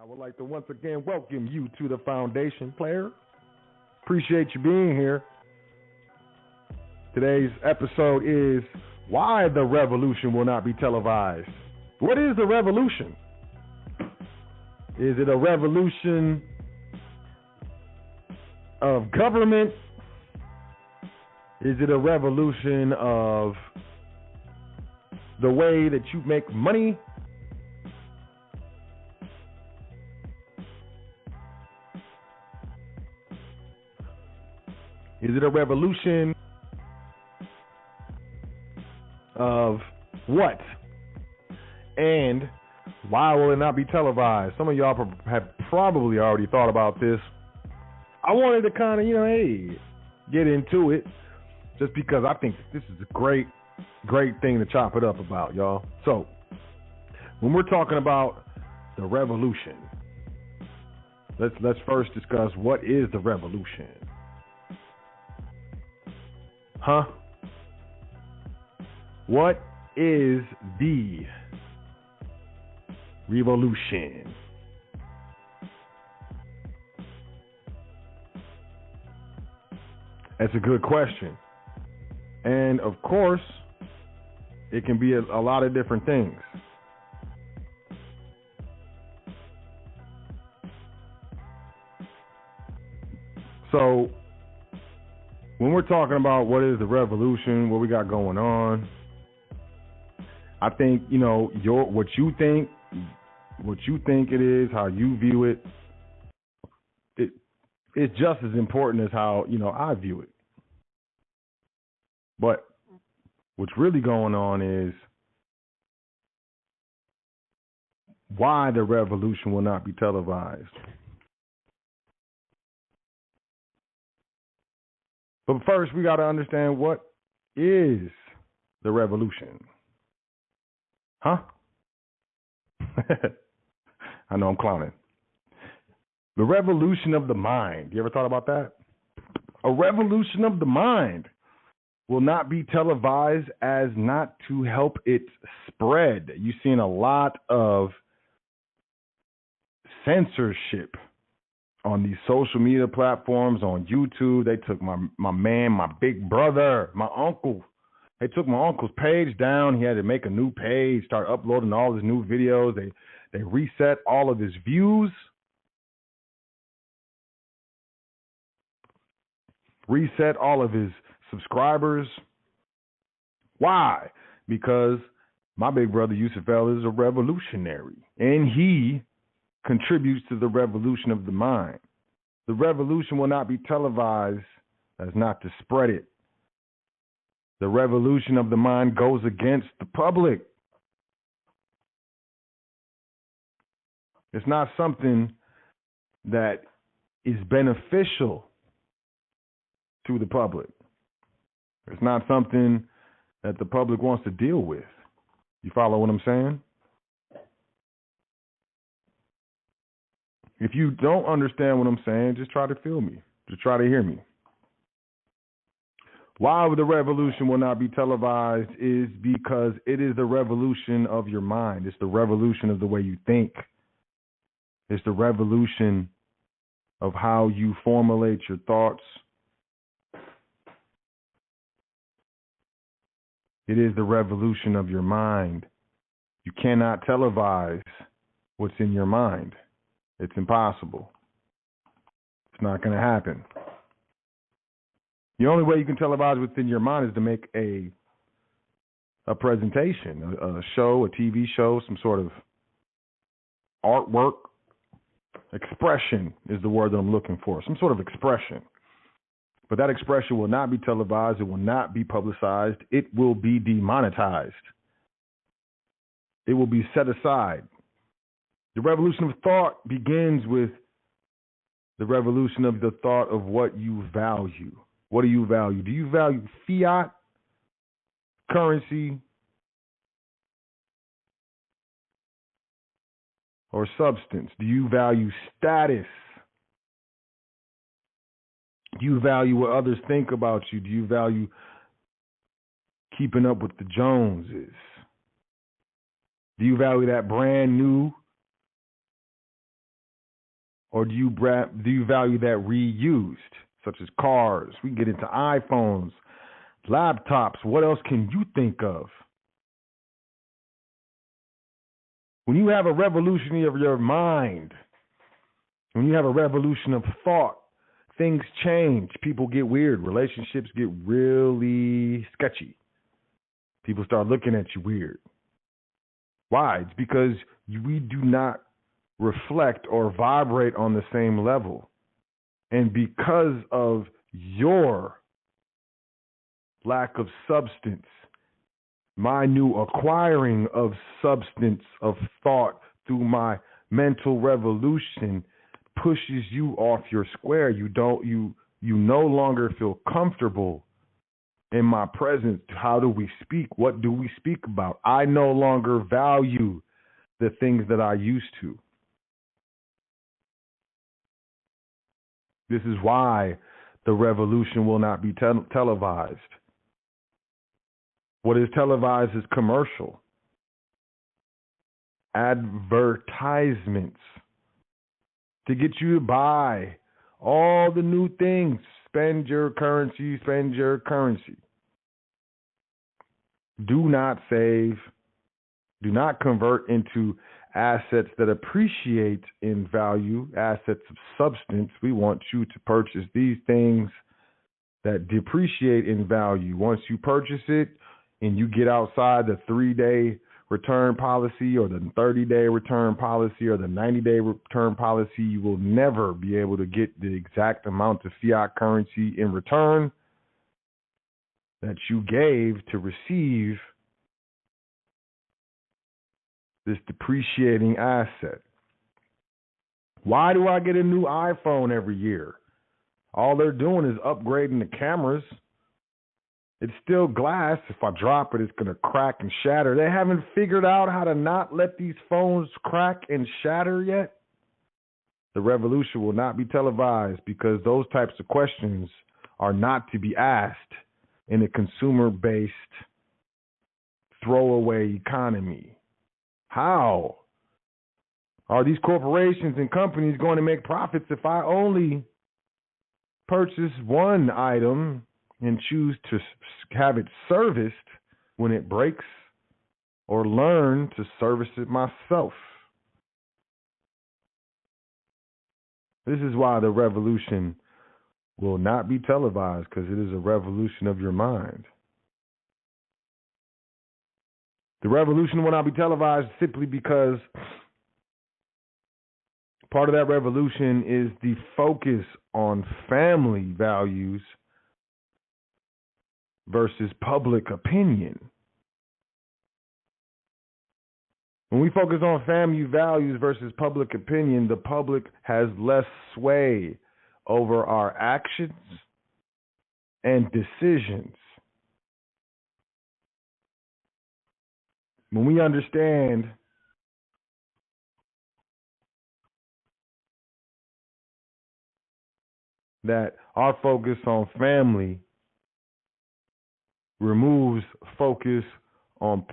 I would like to once again welcome you to the Foundation, player. Appreciate you being here. Today's episode is why the revolution will not be televised. What is the revolution? Is it a revolution of government? Is it a revolution of the way that you make money? Is it a revolution of what? And why will it not be televised? Some of y'all have probably already thought about this. I wanted to kind of, get into it just because I think this is a great thing to chop it up about, y'all. So, when we're talking about the revolution, let's first discuss what is the revolution. Huh? What is the revolution? That's a good question. And of course, it can be a lot of different things. So, when we're talking about what is the revolution, what we got going on, I think, what you think it is, how you view it, it's just as important as how, I view it. But what's really going on is why the revolution will not be televised. But first, we got to understand what is the revolution. Huh? I know I'm clowning. The revolution of the mind. You ever thought about that? A revolution of the mind will not be televised as not to help it spread. You've seen a lot of censorship on these social media platforms, on YouTube. They took my man, my big brother, my uncle. They took my uncle's page down. He had to make a new page, start uploading all his new videos. They reset all of his views, reset all of his subscribers. Why? Because my big brother Yusuf El is a revolutionary, and he contributes to the revolution of the mind. The revolution will not be televised as not to spread it. The revolution of the mind goes against the public. It's not something that is beneficial to the public. It's not something that the public wants to deal with. You follow what I'm saying? If you don't understand what I'm saying, just try to feel me. Just try to hear me. Why the revolution will not be televised is because it is the revolution of your mind. It's the revolution of the way you think. It's the revolution of how you formulate your thoughts. It is the revolution of your mind. You cannot televise what's in your mind. It's impossible. It's not going to happen. The only way you can televise what's in your mind is to make a presentation, a show, a TV show, some sort of artwork. Expression is the word that I'm looking for, some sort of expression. But that expression will not be televised. It will not be publicized. It will be demonetized. It will be set aside. The revolution of thought begins with the revolution of the thought of what you value. What do you value? Do you value fiat currency or substance? Do you value status? Do you value what others think about you? Do you value keeping up with the Joneses? Do you value that brand new Or do you value that reused, such as cars? We can get into iPhones, laptops. What else can you think of? When you have a revolution of your mind, when you have a revolution of thought, things change. People get weird. Relationships get really sketchy. People start looking at you weird. Why? It's because we do not reflect or vibrate on the same level. And because of your lack of substance, my new acquiring of substance of thought through my mental revolution pushes you off your square. You no longer feel comfortable in my presence. How do we speak? What do we speak about? I no longer value the things that I used to. This is why the revolution will not be televised. What is televised is commercial. Advertisements to get you to buy all the new things. Spend your currency, spend your currency. Do not save. Do not convert into assets that appreciate in value, assets of substance. We want you to purchase these things that depreciate in value. Once you purchase it and you get outside the 3-day return policy or the 30-day return policy or the 90-day return policy, you will never be able to get the exact amount of fiat currency in return that you gave to receive this depreciating asset. Why do I get a new iPhone every year? All they're doing is upgrading the cameras. It's still glass. If I drop it, it's going to crack and shatter. They haven't figured out how to not let these phones crack and shatter yet. The revolution will not be televised because those types of questions are not to be asked in a consumer-based throwaway economy. How are these corporations and companies going to make profits if I only purchase one item and choose to have it serviced when it breaks, or learn to service it myself? This is why the revolution will not be televised, because it is a revolution of your mind. The revolution will not be televised simply because part of that revolution is the focus on family values versus public opinion. When we focus on family values versus public opinion, the public has less sway over our actions and decisions. When we understand that our focus on family removes focus on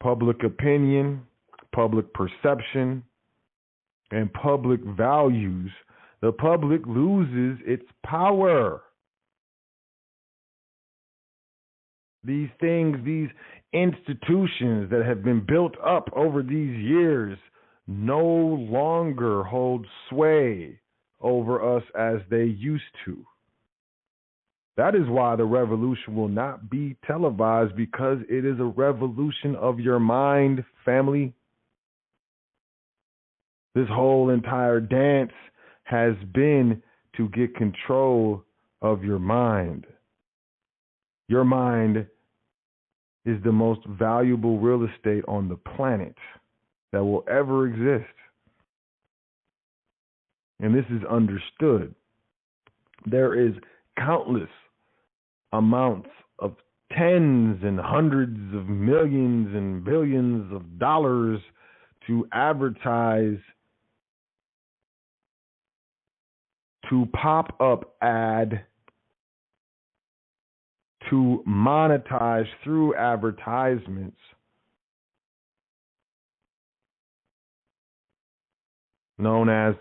public opinion, public perception, and public values, the public loses its power. These things, these institutions that have been built up over these years no longer hold sway over us as they used to. That is why the revolution will not be televised, because it is a revolution of your mind, family. This whole entire dance has been to get control of your mind. Your mind is the most valuable real estate on the planet that will ever exist. And this is understood. There is countless amounts of tens and hundreds of millions and billions of dollars to advertise, to pop up ad, to monetize through advertisements known as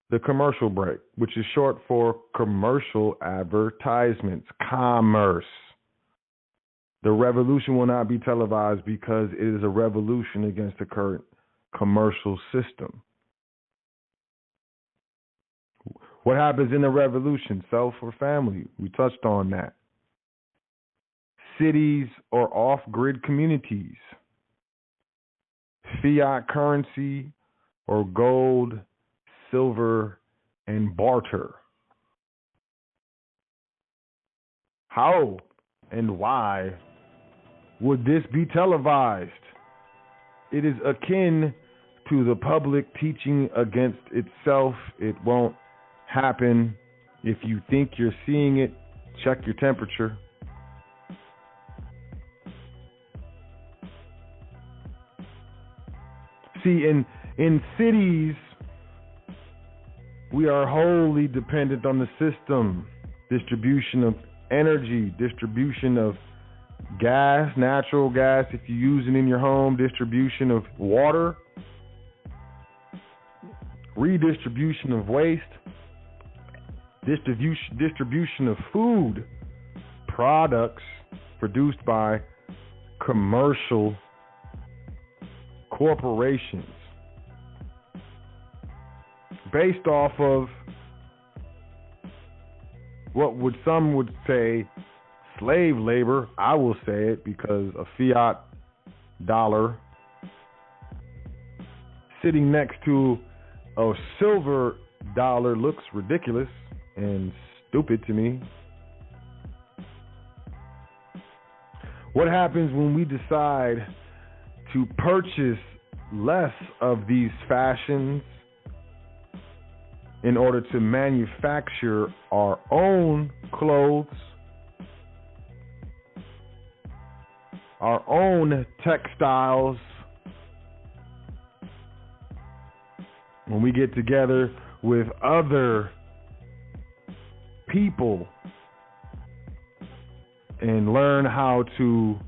the commercial break, which is short for commercial advertisements, commerce. The revolution will not be televised because it is a revolution against the current commercial system. What happens in the revolution? Self or family? We touched on that. Cities or off-grid communities. Fiat currency or gold, silver, and barter. How and why would this be televised? It is akin to the public teaching against itself. It won't happen. If you think you're seeing it, check your temperature. See, in cities, we are wholly dependent on the system. Distribution of energy, distribution of gas, natural gas if you use it in your home, distribution of water, redistribution of waste, distribution of food products produced by commercial corporations based off of what some would say slave labor. I will say it because a fiat dollar sitting next to a silver dollar looks ridiculous and stupid to me. What happens when we decide to purchase less of these fashions in order to manufacture our own clothes, our own textiles? When we get together with other people and learn how to,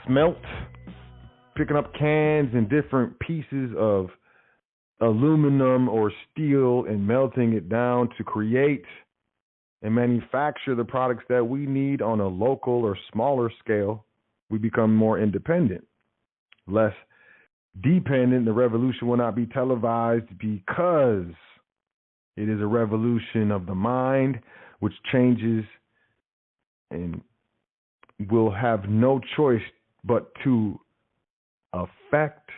smelt, picking up cans and different pieces of aluminum or steel and melting it down to create and manufacture the products that we need on a local or smaller scale, we become more independent, less dependent. The revolution will not be televised because it is a revolution of the mind, which changes and will have no choice but to affect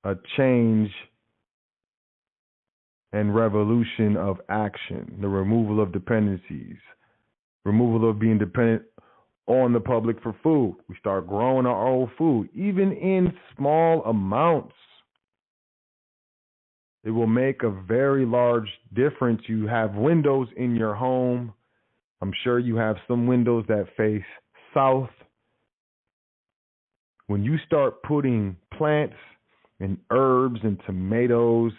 a change and revolution of action, the removal of dependencies, removal of being dependent on the public for food. We start growing our own food, even in small amounts. It will make a very large difference. You have windows in your home. I'm sure you have some windows that face south. When you start putting plants and herbs and tomatoes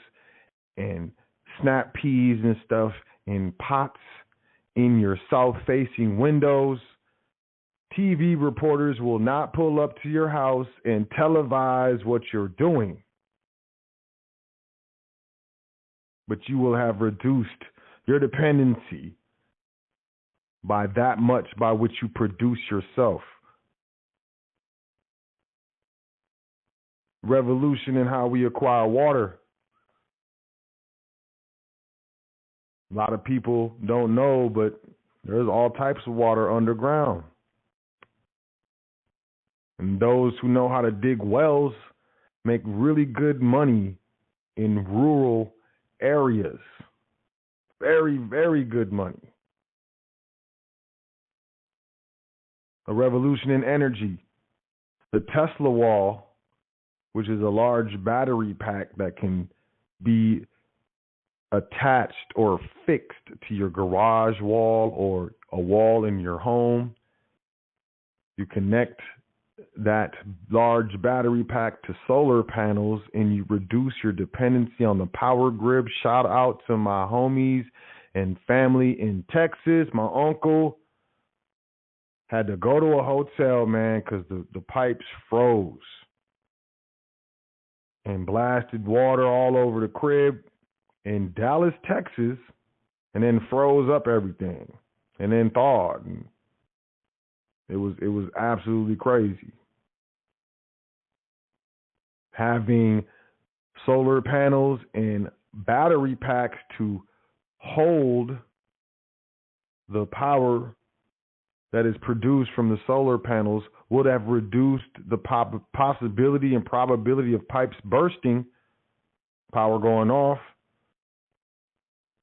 and snap peas and stuff in pots in your south-facing windows, TV reporters will not pull up to your house and televise what you're doing. But you will have reduced your dependency by that much by which you produce yourself. Revolution in how we acquire water. A lot of people don't know, but there's all types of water underground. And those who know how to dig wells make really good money in rural areas. Very, very good money. A revolution in energy. The Tesla wall, which is a large battery pack that can be attached or fixed to your garage wall or a wall in your home. You connect that large battery pack to solar panels and you reduce your dependency on the power grid. Shout out to my homies and family in Texas. My uncle had to go to a hotel, man, because the pipes froze. and blasted water all over the crib in Dallas, Texas, and then froze up everything and then thawed. And it was absolutely crazy. Having solar panels and battery packs to hold the power that is produced from the solar panels would have reduced the possibility and probability of pipes bursting, power going off.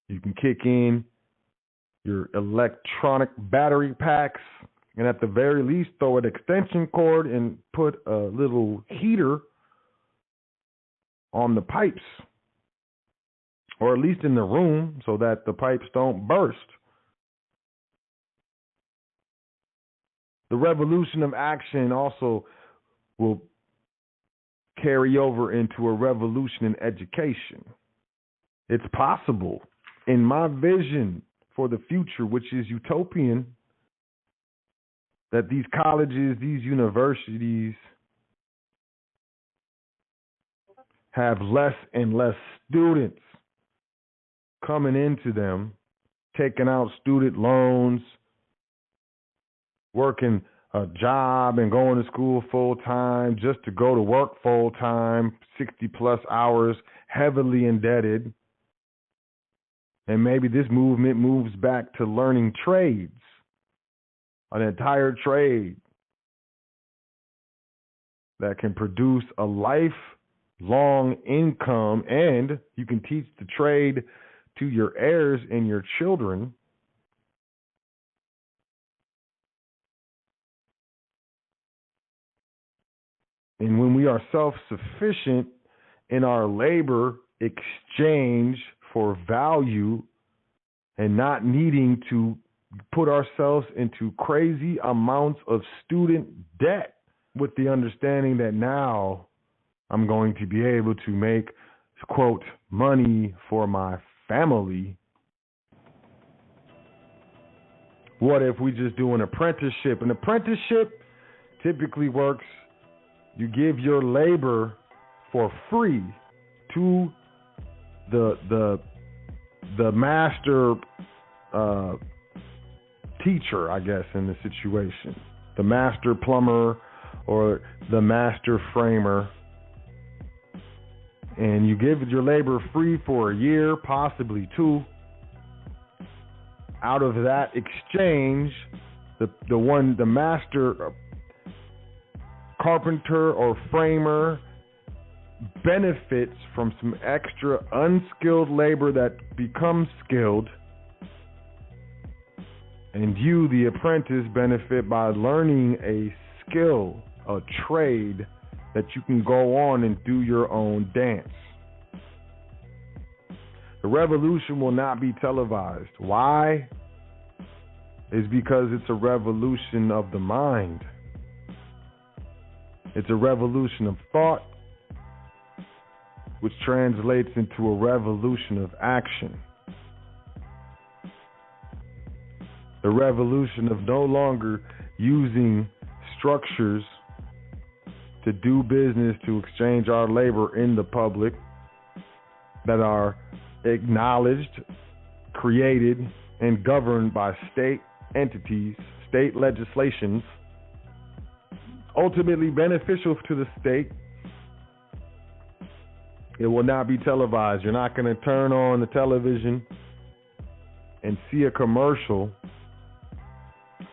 You can kick in your electronic battery packs and at the very least throw an extension cord and put a little heater on the pipes, or at least in the room, so that the pipes don't burst. The revolution of action also will carry over into a revolution in education. It's possible in my vision for the future, which is utopian, that these colleges, these universities have less and less students coming into them, taking out student loans, working a job and going to school full time just to go to work full time, 60 plus hours, heavily indebted. And maybe this movement moves back to learning trades, an entire trade that can produce a lifelong income, and you can teach the trade to your heirs and your children. And when we are self-sufficient in our labor exchange for value and not needing to put ourselves into crazy amounts of student debt, with the understanding that now I'm going to be able to make, quote, money for my family. What if we just do an apprenticeship? An apprenticeship typically works. You give your labor for free to the master teacher, I guess, in the situation, the master plumber or the master framer, and you give your labor free for a year, possibly two. Out of that exchange, the master carpenter or framer benefits from some extra unskilled labor that becomes skilled, and you, the apprentice, benefit by learning a skill, a trade that you can go on and do your own dance. The revolution will not be televised. Why? It's because it's a revolution of the mind. It's a revolution of thought, which translates into a revolution of action. The revolution of no longer using structures to do business, to exchange our labor in the public, that are acknowledged, created, and governed by state entities, state legislations, ultimately beneficial to the state. It will not be televised. You're not going to turn on the television and see a commercial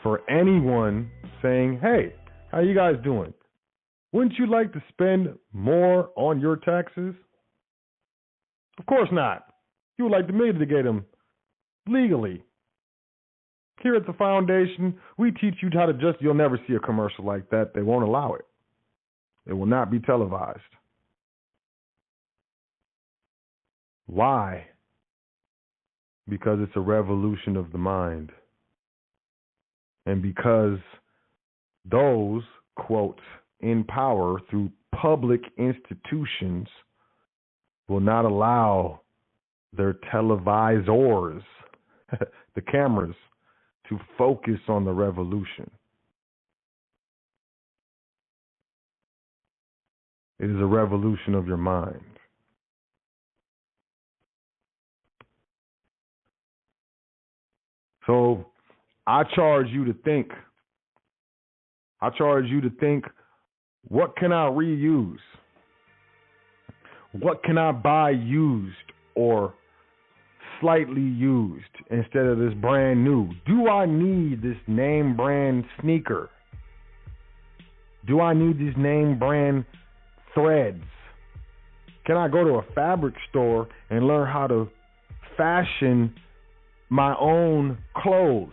for anyone saying, hey, how you guys doing? Wouldn't you like to spend more on your taxes? Of course not. You would like to mitigate them legally. Here at the foundation, we teach you how to you'll never see a commercial like that. They won't allow it. It will not be televised. Why? Because it's a revolution of the mind. And because those, quote, in power through public institutions will not allow their televisors, the cameras, to focus on the revolution. It is a revolution of your mind. So I charge you to think. What can I reuse? What can I buy used or slightly used instead of this brand new? Do I need this name brand sneaker? Do I need these name brand threads? Can I go to a fabric store and learn how to fashion my own clothes?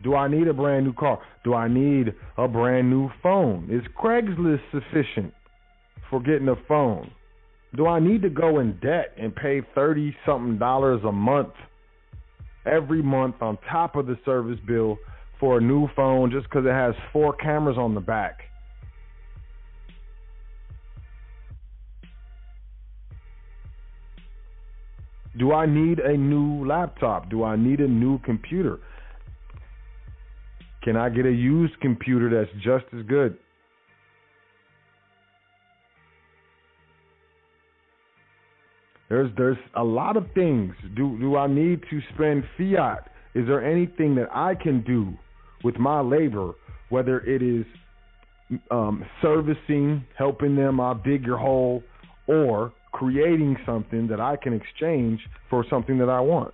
Do I need a brand new car? Do I need a brand new phone? Is Craigslist sufficient for getting a phone? Do I need to go in debt and pay $30-something a month every month on top of the service bill for a new phone just because it has 4 cameras on the back? Do I need a new laptop? Do I need a new computer? Can I get a used computer that's just as good? There's a lot of things. Do I need to spend fiat? Is there anything that I can do with my labor, whether it is servicing, helping them dig your hole, or creating something that I can exchange for something that I want?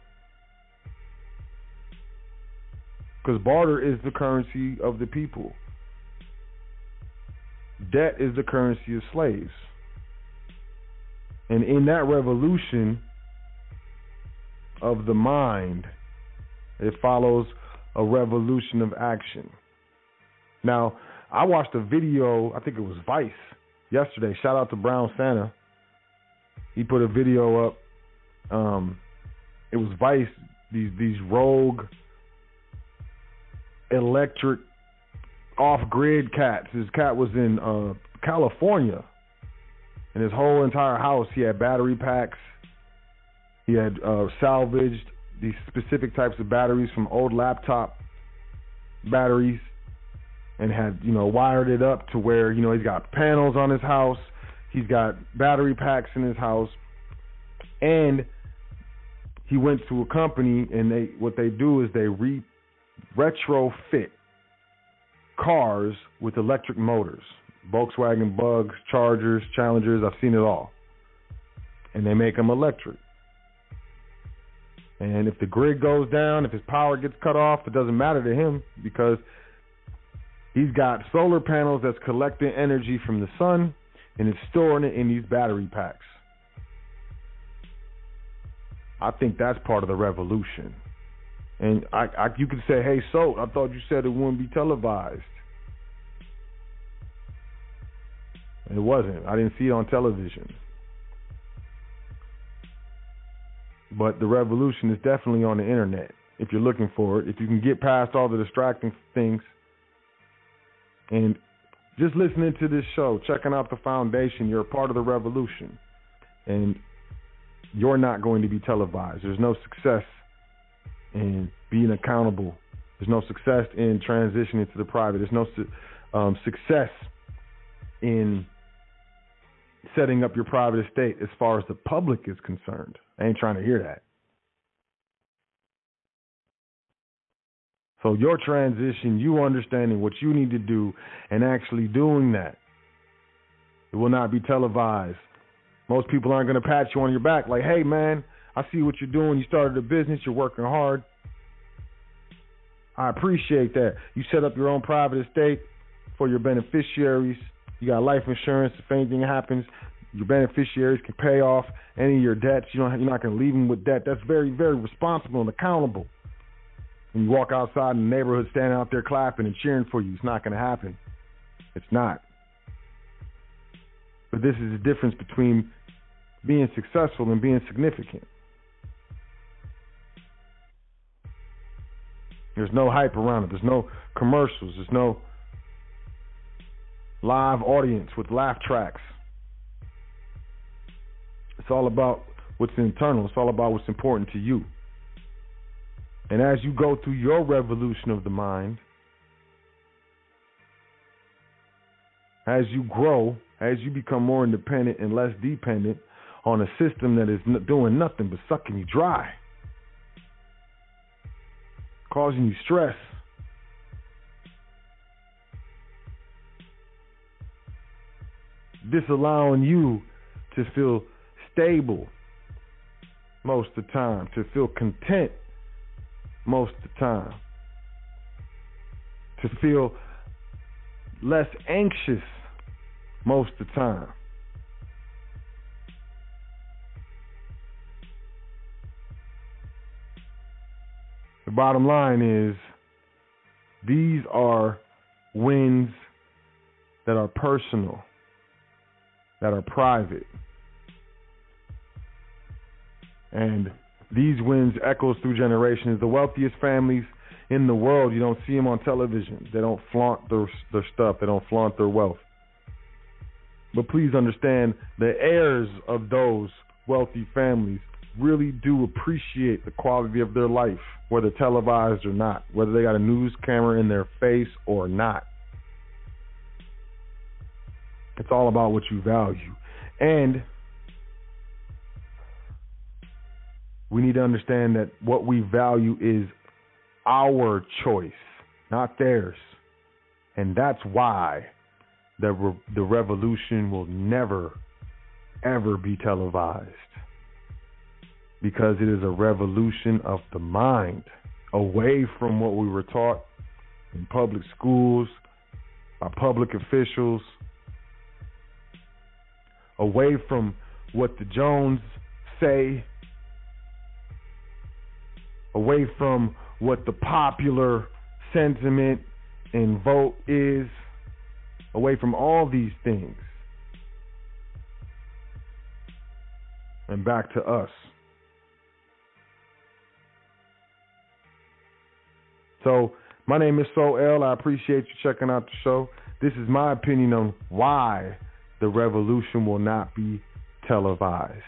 Because barter is the currency of the people. Debt is the currency of slaves. And in that revolution of the mind, it follows a revolution of action. Now, I watched a video, I think it was Vice, yesterday. Shout out to Brown Santa. He put a video up. It was Vice, these rogue electric off-grid cats. His cat was in California. In his whole entire house, he had battery packs. He had salvaged these specific types of batteries from old laptop batteries and had, wired it up to where, he's got panels on his house. He's got battery packs in his house. And he went to a company, and what they do is they retrofit cars with electric motors. Volkswagen Bugs, Chargers, Challengers, I've seen it all. And they make them electric. And if the grid goes down, if his power gets cut off, it doesn't matter to him because he's got solar panels that's collecting energy from the sun and it's storing it in these battery packs. I think that's part of the revolution. And you could say, hey, Sot, I thought you said it wouldn't be televised. It wasn't. I didn't see it on television. But the revolution is definitely on the internet if you're looking for it. If you can get past all the distracting things and just listening to this show, checking out the foundation, you're a part of the revolution. And you're not going to be televised. There's no success in being accountable. There's no success in transitioning to the private. There's no success in setting up your private estate as far as the public is concerned. I ain't trying to hear that. So your transition, you understanding what you need to do and actually doing that, it will not be televised. Most people aren't going to pat you on your back like, hey, man, I see what you're doing. You started a business. You're working hard. I appreciate that. You set up your own private estate for your beneficiaries. You got life insurance. If anything happens, your beneficiaries can pay off any of your debts. You're not going to leave them with debt. That's very, very responsible and accountable. When you walk outside in the neighborhood, standing out there clapping and cheering for you, it's not going to happen. It's not. But this is the difference between being successful and being significant. There's no hype around it. There's no commercials. There's no live audience with laugh tracks. It's all about what's internal. It's all about what's important to you. And as you go through your revolution of the mind, as you grow, as you become more independent and less dependent on a system that is doing nothing but sucking you dry, causing you stress, disallowing you to feel stable most of the time, to feel content most of the time, to feel less anxious most of the time. The bottom line is, these are wins that are personal, that are private. And these wins echoes through generations. The wealthiest families in the world, you don't see them on television. They don't flaunt their stuff. They don't flaunt their wealth. But please understand, the heirs of those wealthy families really do appreciate the quality of their life, whether televised or not, whether they got a news camera in their face or not. It's all about what you value. And we need to understand that what we value is our choice, not theirs. And that's why the revolution will never, ever be televised. Because it is a revolution of the mind, away from what we were taught in public schools, by public officials, away from what the Jones say, away from what the popular sentiment and vote is, away from all these things, and back to us. So, my name is So L. I appreciate you checking out the show. This is my opinion on why the revolution will not be televised.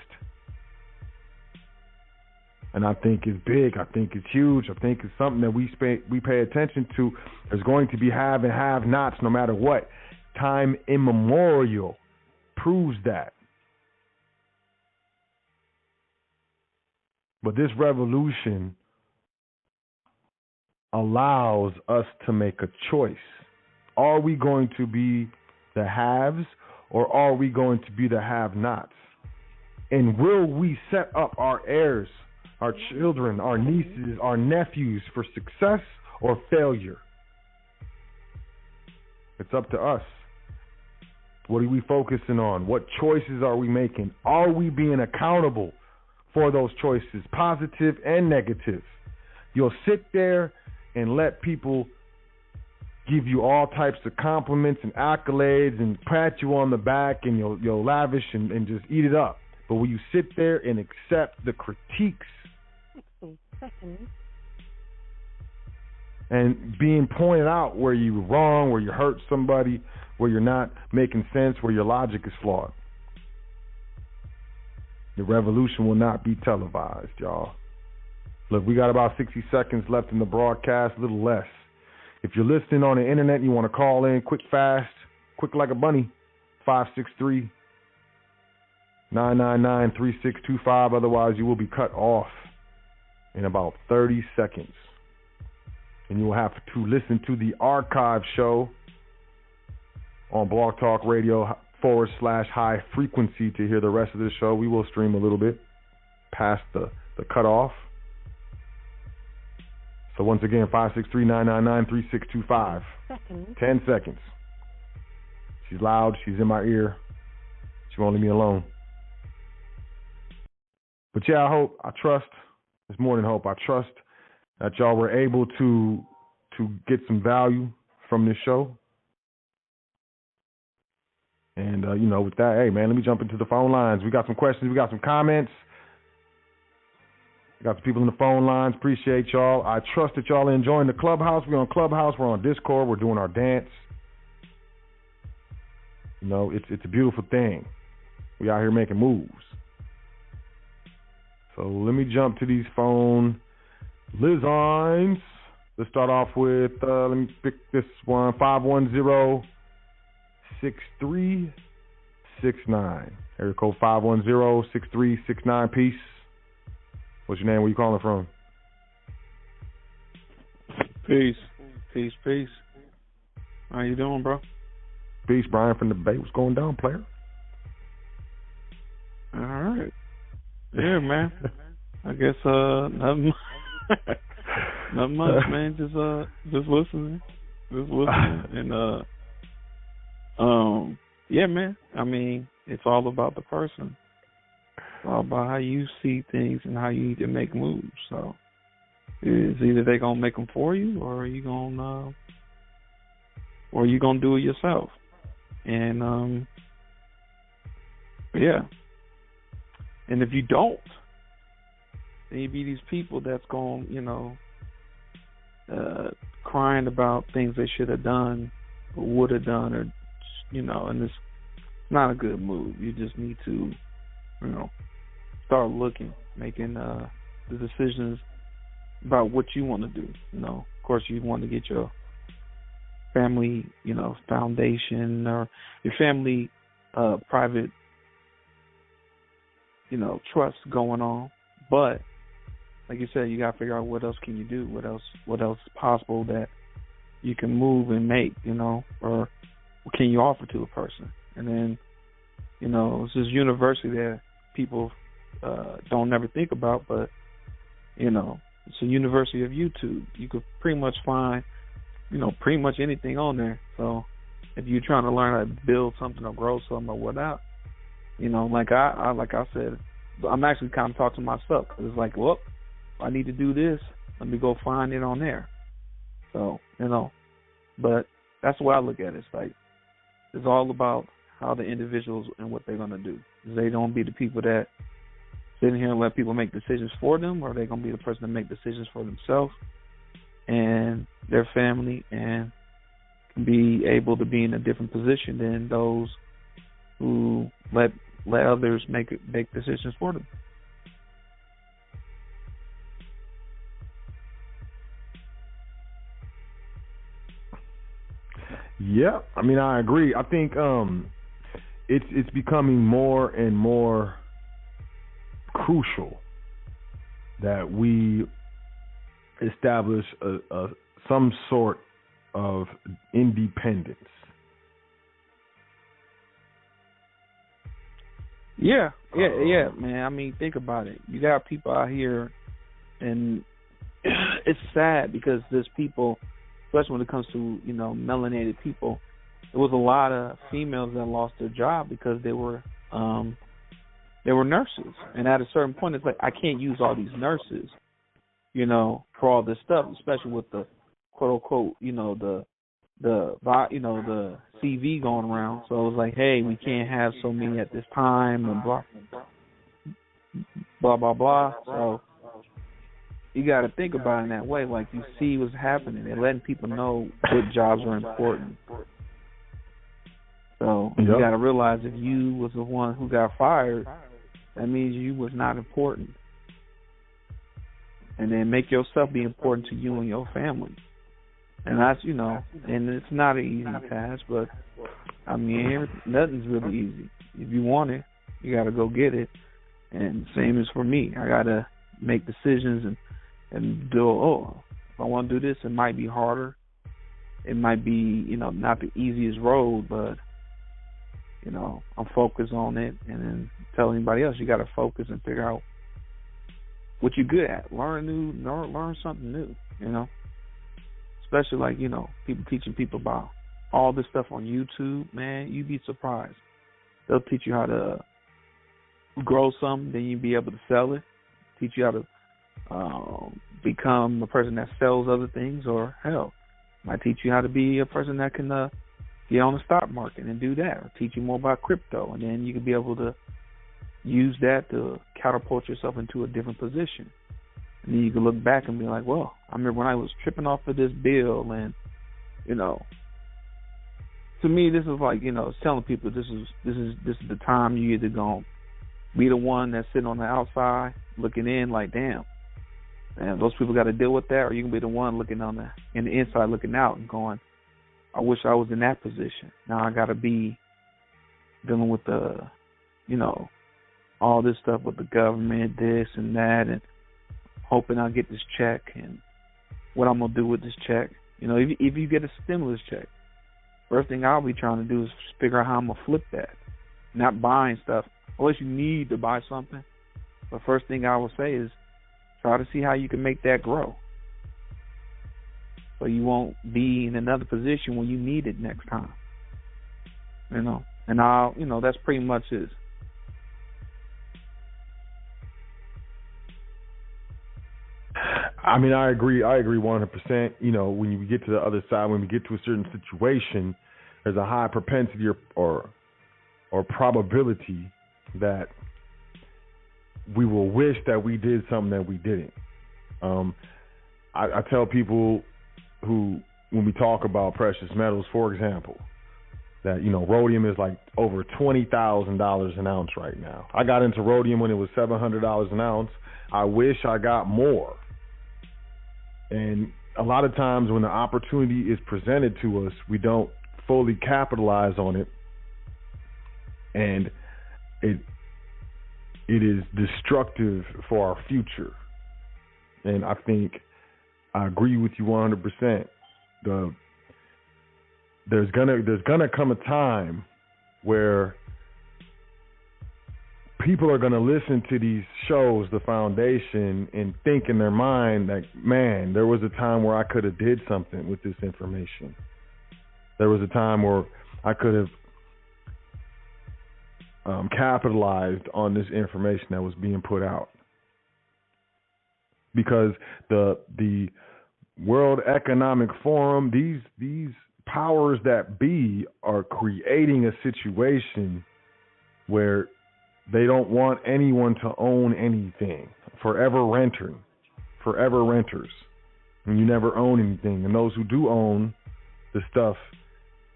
And I think it's big. I think it's huge. I think it's something that we pay attention to. There's going to be have and have-nots no matter what. Time immemorial proves that. But this revolution allows us to make a choice. Are we going to be the haves, or are we going to be the have-nots? And will we set up our heirs, our children, our nieces, our nephews for success or failure? It's up to us. What are we focusing on? What choices are we making? Are we being accountable for those choices, positive and negative? You'll sit there and let people give you all types of compliments and accolades and pat you on the back, and you'll lavish and just eat it up. But will you sit there and accept the critiques and being pointed out where you're wrong, where you hurt somebody, where you're not making sense, where your logic is flawed? The revolution will not be televised, y'all. Look, we got about 60 seconds left in the broadcast, a little less. If you're listening on the internet and you want to call in quick, fast, quick like a bunny, 563-999-3625. Otherwise, you will be cut off in about 30 seconds. And you will have to listen to the archive show on Blog Talk Radio /high frequency to hear the rest of this show. We will stream a little bit past the cutoff. So once again, 563-999-3625. 10 seconds. She's loud. She's in my ear. She won't leave me alone. But yeah, I trust, it's more than hope, I trust that y'all were able to get some value from this show. And, with that, hey, man, let me jump into the phone lines. We got some questions. We got some comments. Got some people in the phone lines. Appreciate y'all. I trust that y'all are enjoying the Clubhouse. We're on Clubhouse. We're on Discord. We're doing our dance. It's a beautiful thing. We out here making moves. So let me jump to these phone lines. Let's start off with, let me pick this one, 510-6 Area code 510-6369. Peace. What's your name? Where you calling from? Peace. How you doing, bro? Peace, Brian from the Bay. What's going down, player? All right. Yeah, man. I guess nothing, nothing much, man. Just listening, and yeah, man. I mean, it's all about the person. It's all about how you see things and how you need to make moves. So it's either they gonna make them for you, or you gonna do it yourself. And yeah. And if you don't, then you be these people that's going, crying about things they should have done or would have done, or, and it's not a good move. You just need to, start looking, making the decisions about what you want to do. Of course, you want to get your family, foundation or your family private trust going on, but like you said, you gotta figure out what else can you do, what else is possible that you can move and make, or what can you offer to a person. And then, it's this university that people don't never think about, but it's a university of YouTube. You could pretty much find, pretty much anything on there. So if you're trying to learn how to build something or grow something or whatnot, like I said, I'm actually kind of talking to myself, because it's like, well, I need to do this. Let me go find it on there. So, but that's the way I look at it. It's like, it's all about how the individuals and what they're going to do. They don't be the people that sit in here and let people make decisions for them, or they're going to be the person that make decisions for themselves and their family, and be able to be in a different position than those who let others make decisions for them. Yeah, I mean, I agree. I think it's becoming more and more crucial that we establish some sort of independence. Yeah, man. I mean, think about it. You got people out here, and it's sad because there's people, especially when it comes to, melanated people, there was a lot of females that lost their job because they were nurses. And at a certain point, it's like, I can't use all these nurses, for all this stuff, especially with the quote unquote, the CV going around. So it was like, hey, we can't have so many at this time, and blah, blah, blah. So you got to think about it in that way. Like, you see what's happening. They're letting people know what jobs are important. So you got to realize, if you was the one who got fired, that means you was not important. And then make yourself be important to you and your family. And that's, and it's not an easy task, but I mean, nothing's really easy. If you want it, you got to go get it. And same as for me. I got to make decisions and do, if I want to do this, it might be harder. It might be, not the easiest road, but, I'm focused on it. And then tell anybody else, you got to focus and figure out what you're good at. Learn something new, Especially like, people teaching people about all this stuff on YouTube, man, you'd be surprised. They'll teach you how to grow something, then you'll be able to sell it. Teach you how to become a person that sells other things, or hell, might teach you how to be a person that can get on the stock market and do that, or teach you more about crypto, and then you can be able to use that to catapult yourself into a different position. And then you can look back and be like, well, I remember when I was tripping off of this bill, and, to me, this is like, it's telling people this is the time you either going to be the one that's sitting on the outside looking in like, damn, those people got to deal with that, or you can be the one looking in the inside looking out and going, I wish I was in that position. Now I got to be dealing with the, all this stuff with the government, this and that, and hoping I'll get this check and what I'm going to do with this check. If you get a stimulus check, first thing I'll be trying to do is figure out how I'm going to flip that. Not buying stuff, unless you need to buy something. But first thing I will say is try to see how you can make that grow. So you won't be in another position when you need it next time. And I'll, that's pretty much it. I mean, I agree 100%. When you get to the other side, when we get to a certain situation, there's a high propensity or probability that we will wish that we did something that we didn't. I tell people who, when we talk about precious metals, for example, that, rhodium is like over $20,000 an ounce right now. I got into rhodium when it was $700 an ounce. I wish I got more. And a lot of times when the opportunity is presented to us, we don't fully capitalize on it. And it is destructive for our future. And I think I agree with you 100%. There's gonna come a time where people are gonna listen to these shows, The Foundation, and think in their mind that, man, there was a time where I could have did something with this information. There was a time where I could have capitalized on this information that was being put out, because the World Economic Forum, these powers that be, are creating a situation where they don't want anyone to own anything. Forever renters, and you never own anything. And those who do own the stuff,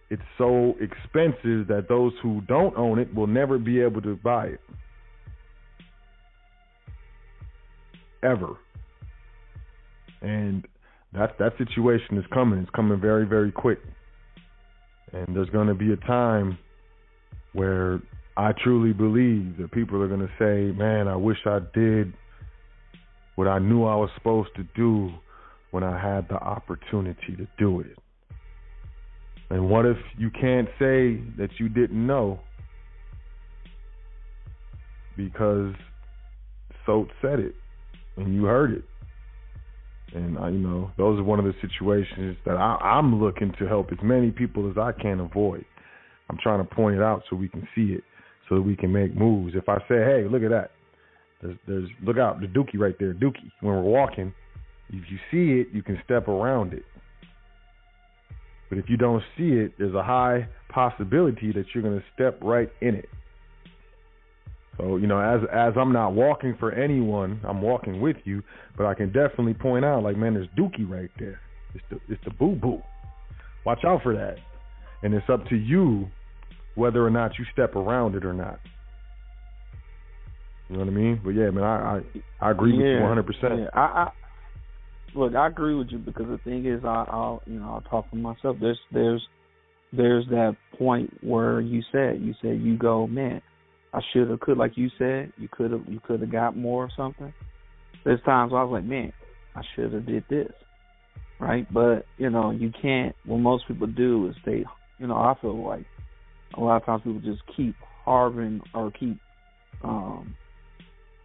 it's so expensive that those who don't own it will never be able to buy it. Ever. And that situation is coming. It's coming very, very quick. And there's going to be a time where I truly believe that people are going to say, man, I wish I did what I knew I was supposed to do when I had the opportunity to do it. And what if you can't say that you didn't know because Sot said it and you heard it? And those are one of the situations that I'm looking to help as many people as I can avoid. I'm trying to point it out so we can see it, so that we can make moves. If I say, hey, look at that, there's look out, the dookie right there, dookie. When we're walking, if you see it, you can step around it. But if you don't see it, there's a high possibility that you're going to step right in it. So, as I'm not walking for anyone, I'm walking with you, but I can definitely point out, like, man, there's dookie right there. It's the boo-boo. Watch out for that. And it's up to you whether or not you step around it or not. You know what I mean? But yeah, man, I agree with you 100%. Yeah, look, I agree with you, because the thing is, I'll talk for myself. There's that point where you go, man, I should have, like you said, you could have got more or something. There's times where I was like, man, I should have did this, right? But you can't. What most people do is I feel like a lot of times people just keep harboring or keep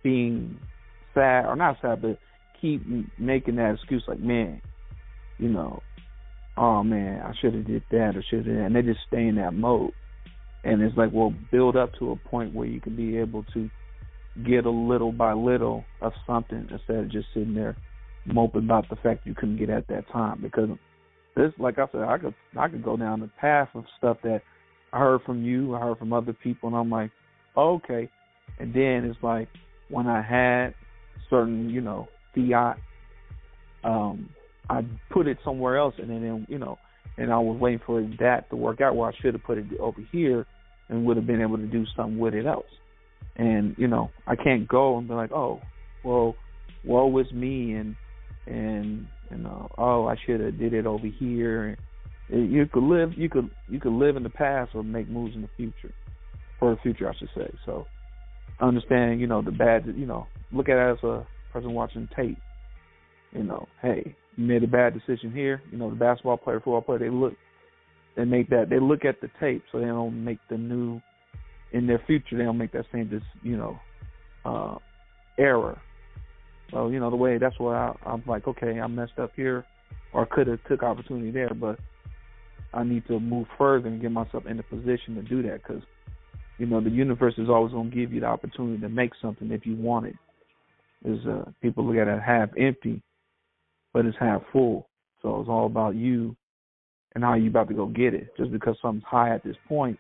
being sad, or not sad, but keep making that excuse, like, man, oh man, I should have did that or should have, and they just stay in that mode. And it's like, well, build up to a point where you can be able to get a little by little of something, instead of just sitting there moping about the fact you couldn't get at that time. Because this, like I said, I could go down the path of stuff that I heard from you, I heard from other people, and I'm like, oh, okay. And then it's like, when I had certain, fiat, I put it somewhere else, and then, and I was waiting for that to work out, where I should have put it over here and would have been able to do something with it else. And, I can't go and be like, oh, well, woe is me, and oh, I should have did it over here. You could live in the past or make moves in the future, for the future, I should say. So understand, the bad. Look at it as a person watching tape. Hey, you made a bad decision here. The basketball player, football player, they look at the tape, so they don't make the new in their future. They don't make that same error. So the way that's why I'm like, okay, I messed up here, or could have took opportunity there, but I need to move further and get myself in a position to do that, because the universe is always going to give you the opportunity to make something if you want it. People look at it half empty, but it's half full. So it's all about you and how you about to go get it. Just because something's high at this point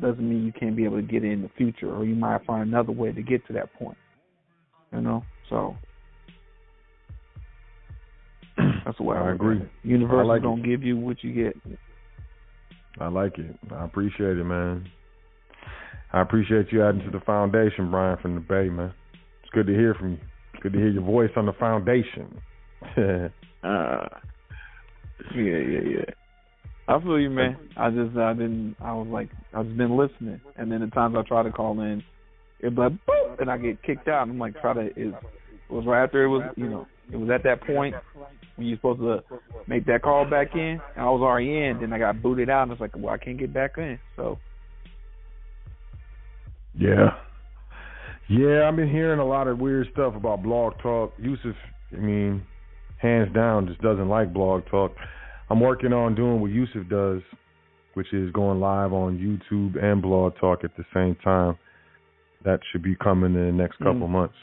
doesn't mean you can't be able to get it in the future, or you might find another way to get to that point. So that's the way I agree. The universe is going to give you what you get. I like it. I appreciate it, man. I appreciate you adding to the foundation, Brian, from the Bay, man. It's good to hear from you. It's good to hear your voice on the foundation. Yeah. I feel you, man. I've just been listening, and then the times I try to call in, it's like boop, and I get kicked out. And I'm like, it was right after it was at that point when you're supposed to make that call back in, and I was already in. Then I got booted out, and it's like, well, I can't get back in. So. Yeah, I've been hearing a lot of weird stuff about Blog Talk. Yusuf, hands down, just doesn't like Blog Talk. I'm working on doing what Yusuf does, which is going live on YouTube and Blog Talk at the same time. That should be coming in the next couple months.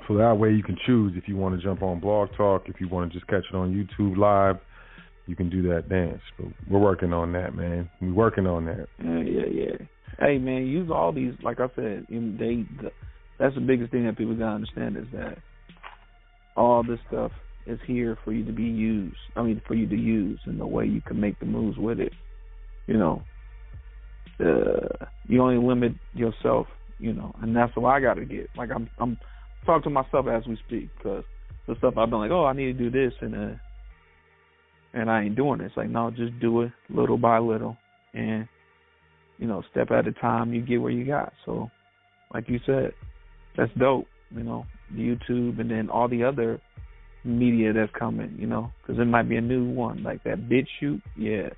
So that way you can choose if you want to jump on Blog Talk, if you want to just catch it on YouTube live, you can do that dance. But we're working on that, man. We're working on that. Yeah. Hey, man, use all these, like I said, that's the biggest thing that people got to understand is that all this stuff is here for you to be used. For you to use in the way you can make the moves with it. You only limit yourself, and that's what I got to get. Like, I'm talking to myself as we speak, because the stuff I've been like, I need to do this, and I ain't doing it. It's like, no, just do it little by little, and step at a time, you get where you got. So, like you said, that's dope, the YouTube and then all the other media that's coming, because it might be a new one, like that BitChute, yeah.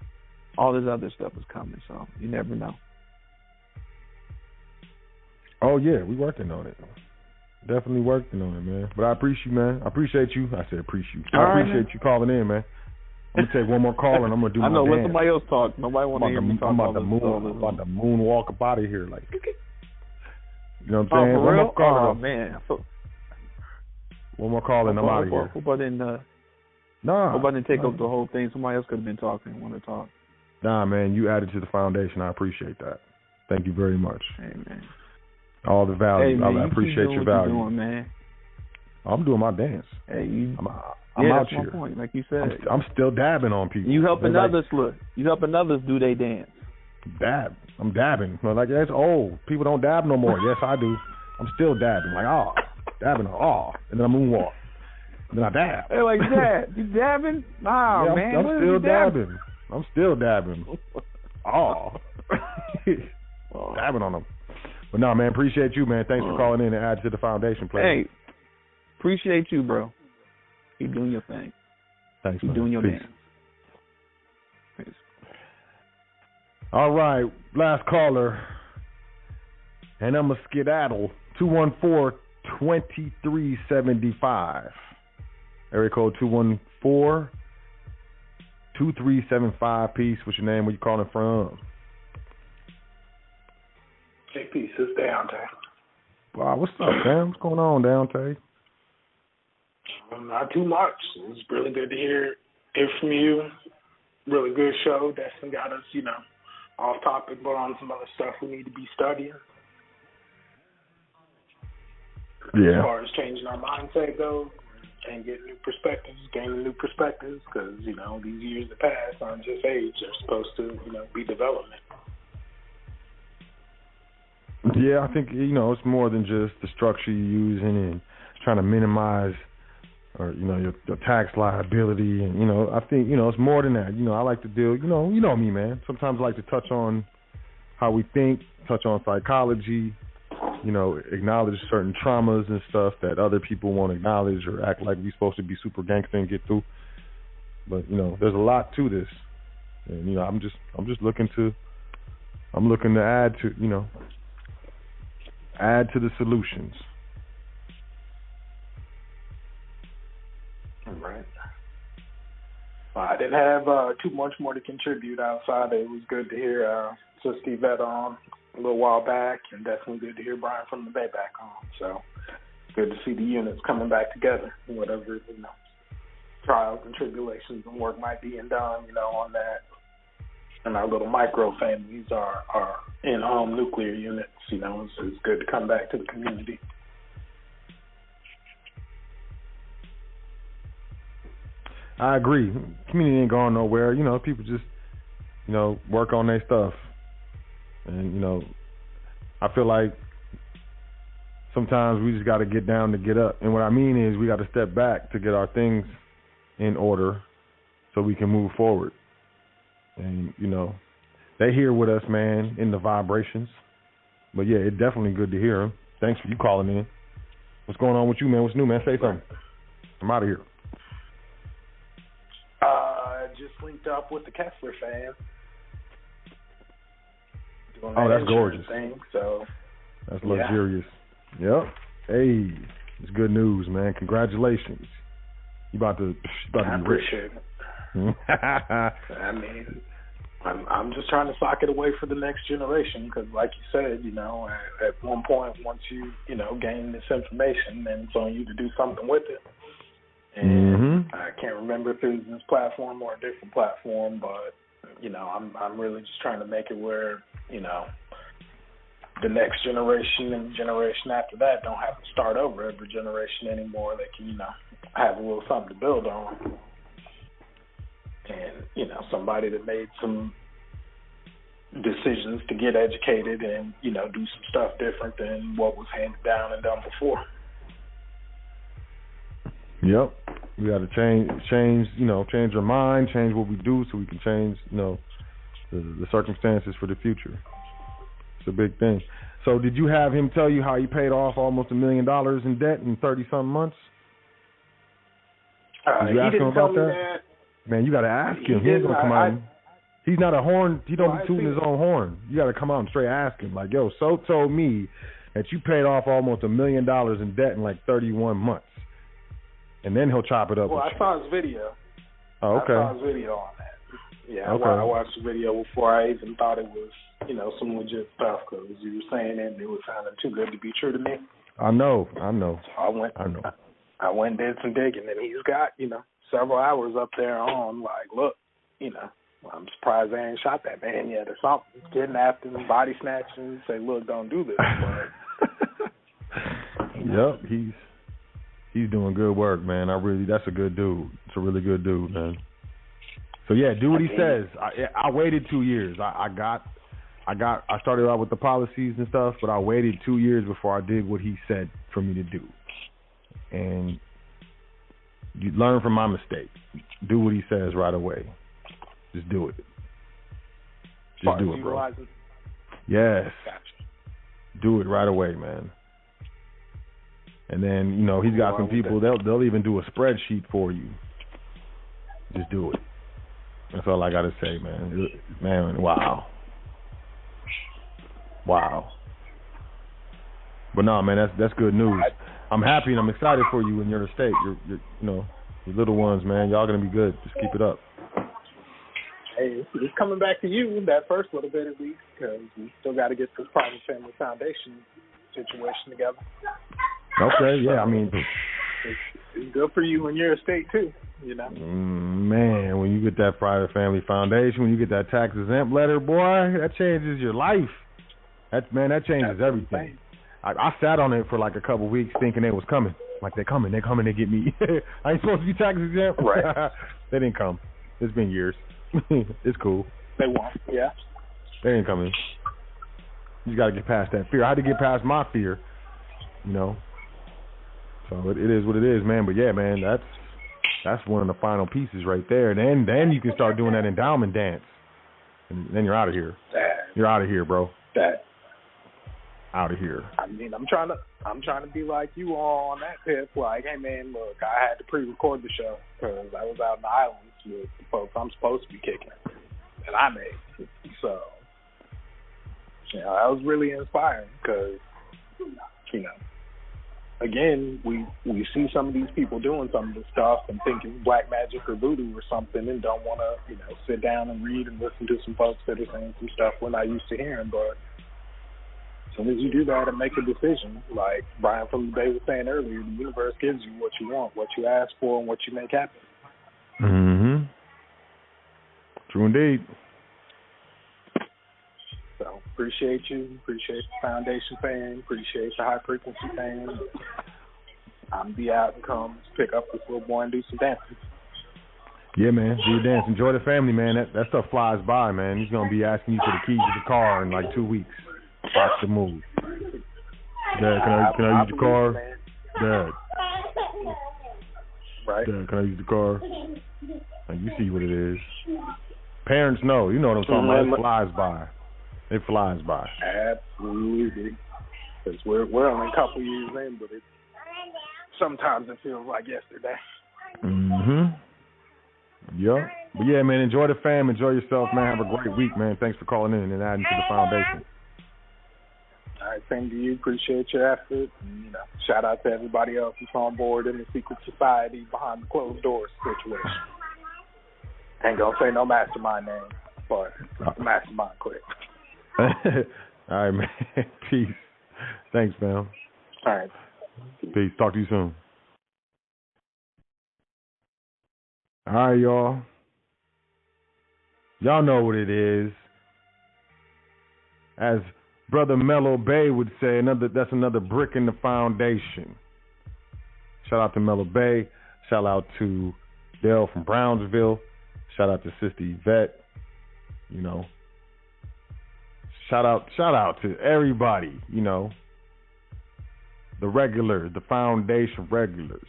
All this other stuff is coming, so you never know. Oh, yeah, we working on it. Definitely working on it, man. But I appreciate you, man. I appreciate you. I said appreciate you. I appreciate you calling in, man. I'm going to take one more call, and I'm going to do my dance. I know, let somebody else talk. Nobody want to hear me talk I'm about to moonwalk up out of here. Like, you know what I'm saying? For real? Oh, man. One more call, and I'm out of here. Hope I didn't take up the whole thing. Somebody else could have been talking, want to talk. Nah, man, you added to the foundation. I appreciate that. Thank you very much. Hey, man. All the value. Hey, man, I appreciate your value. What you doing, man? I'm doing my dance. Hey, I'm that's out here. My point, like you said. I'm still dabbing on people. You helping others You helping others do they dance. I'm dabbing. Like, that's old. People don't dab no more. Yes, I do. I'm still dabbing. Like, dabbing, and then I moonwalk. And then I dab. Hey, like that. You dabbing? Nah, yeah, man. I'm still dabbing. I'm still dabbing. Dabbing on them. But no, man, appreciate you, man. Thanks for calling in and adding to the foundation, player. Hey, appreciate you, bro. Keep doing your thing. Thanks, Keep man. doing your Peace. dance. Peace. All right, last caller. And I'm a skedaddle. 214-2375. Area code 214-2375. Peace. What's your name? Where you calling from? Hey, peace. It's Deontay. Wow, what's up, man? What's going on, Deontay? Not too much. It's really good to hear from you. Really good show. Definitely got us, off topic, but on some other stuff we need to be studying. Yeah. As far as changing our mindset goes and getting new perspectives, gaining new perspectives, because, these years that pass aren't just age. They're supposed to, be development. Yeah, I think, it's more than just the structure you're using and trying to minimize or your tax liability, and I think it's more than that. I like to deal. You know me, man. Sometimes I like to touch on how we think, touch on psychology. Acknowledge certain traumas and stuff that other people won't acknowledge or act like we're supposed to be super gangster and get through. But there's a lot to this, and I'm just looking to add to the solutions. Right. Well, I didn't have too much more to contribute outside. It was good to hear Sister Yvette on a little while back, and definitely good to hear Brian from the Bay back on. So good to see the units coming back together, whatever trials and tribulations and work might be done, on that. And our little micro families are in-home nuclear units. It's good to come back to the community. I agree. Community ain't going nowhere. People just, work on their stuff. And, I feel like sometimes we just got to get down to get up. And what I mean is we got to step back to get our things in order so we can move forward. And, they here with us, man, in the vibrations. But, yeah, it's definitely good to hear them. Thanks for you calling in. What's going on with you, man? What's new, man? Say something. I'm out of here. Just linked up with the Kessler fam. Oh, that's gorgeous. Thing, so that's luxurious. Yeah. Yep. Hey, it's good news, man. Congratulations. You about to be rich. Appreciate it. I mean, I'm just trying to sock it away for the next generation because, like you said, at one point, once you gain this information, then it's on you to do something with it. And I can't remember if it was this platform or a different platform, but I'm really just trying to make it where the next generation and the generation after that don't have to start over every generation anymore. They can have a little something to build on, and somebody that made some decisions to get educated and do some stuff different than what was handed down and done before. Yep. We got to change our mind, change what we do so we can change, the circumstances for the future. It's a big thing. So did you have him tell you how he paid off almost $1 million in debt in 30-something months? Did you ask him about that? Man, you got to ask him. He ain't going to come out. He's not a horn. He don't be tooting his own horn. You got to come out and straight ask him. Like, yo, So told me that you paid off almost $1 million in debt in like 31 months. And then he'll chop it up. Well, I saw his video. Oh, okay. I saw his video on that. Yeah, okay. I watched the video before I even thought it was, some legit stuff because you were saying it and it was sounding too good to be true to me. I know. So I went and did some digging, and he's got, several hours up there on, like, look, I'm surprised they ain't shot that man yet or something. Kidnapped him, body snatching, say, look, don't do this. But, yep, he's doing good work, man. That's a good dude. It's a really good dude, man. So yeah, do what he says. I waited 2 years. I started out with the policies and stuff, but I waited 2 years before I did what he said for me to do. And you learn from my mistake. Do what he says right away. Just do it. Just do it, bro. Yes. Gotcha. Do it right away, man. And then, he's got some people, they'll even do a spreadsheet for you. Just do it. That's all I got to say, man. Man, wow. Wow. But no, man, that's good news. I'm happy and I'm excited for you in your estate. Your little ones, man. Y'all going to be good. Just keep it up. Hey, it's coming back to you, that first little bit at least, because we still got to get this private family foundation situation together. Okay, yeah, I mean, it's good for you and your estate too, Man, when you get that private family foundation, when you get that tax exempt letter, boy, that changes your life. That changes everything. I sat on it for like a couple weeks thinking it was coming. Like they're coming to get me. I ain't supposed to be tax exempt. Right. They didn't come. It's been years. It's cool. They won't. Yeah. They ain't coming. You got to get past that fear. I had to get past my fear, So it is what it is, man. But yeah, man, that's one of the final pieces right there. And then you can start doing that endowment dance, and then you're out of here. You're out of here, bro. Out of here. I mean, I'm trying to be like you all on that tip. Like, hey man, look, I had to pre-record the show because I was out in the islands with the folks I'm supposed to be kicking, and I made. So, you know, that was really inspiring because, you know, again, we see some of these people doing some of this stuff and thinking black magic or voodoo or something, and don't want to, you know, sit down and read and listen to some folks that are saying some stuff we're not used to hearing, but. As soon as you do that and make a decision, like Brian from the Bay was saying earlier, the universe gives you what you want, what you ask for, and what you make happen. Mm-hmm. True indeed. So appreciate you. Appreciate the Foundation fan. Appreciate the High Frequency fan. I'm be out and come pick up this little boy and do some dancing. Yeah, man. Do your dance. Enjoy the family, man. That stuff flies by, man. He's going to be asking you for the keys to the car in like 2 weeks. Watch the move. Dad, can I use the car? Dad. Right. Dad, can I use the car? Like, you see what it is. Parents know. You know what I'm talking about. It flies by. It flies by. Absolutely. Because we're only a couple years in, but sometimes it feels like yesterday. Mm-hmm. Yep. But yeah, man, enjoy the fam. Enjoy yourself, man. Have a great week, man. Thanks for calling in and adding to the foundation. All right, same to you. Appreciate your effort. And, you know, shout out to everybody else who's on board in the secret society behind the closed doors situation. Ain't gonna say no mastermind name, but mastermind quick. All right, man. Peace. Thanks, man. All right. Peace. Talk to you soon. All right, y'all. Y'all know what it is. As Brother Mellow Bay would say, that's another brick in the foundation. Shout out to Mellow Bay. Shout out to Dale from Brownsville. Shout out to Sister Yvette. You know. Shout out to everybody, you know. The regulars, the foundation regulars.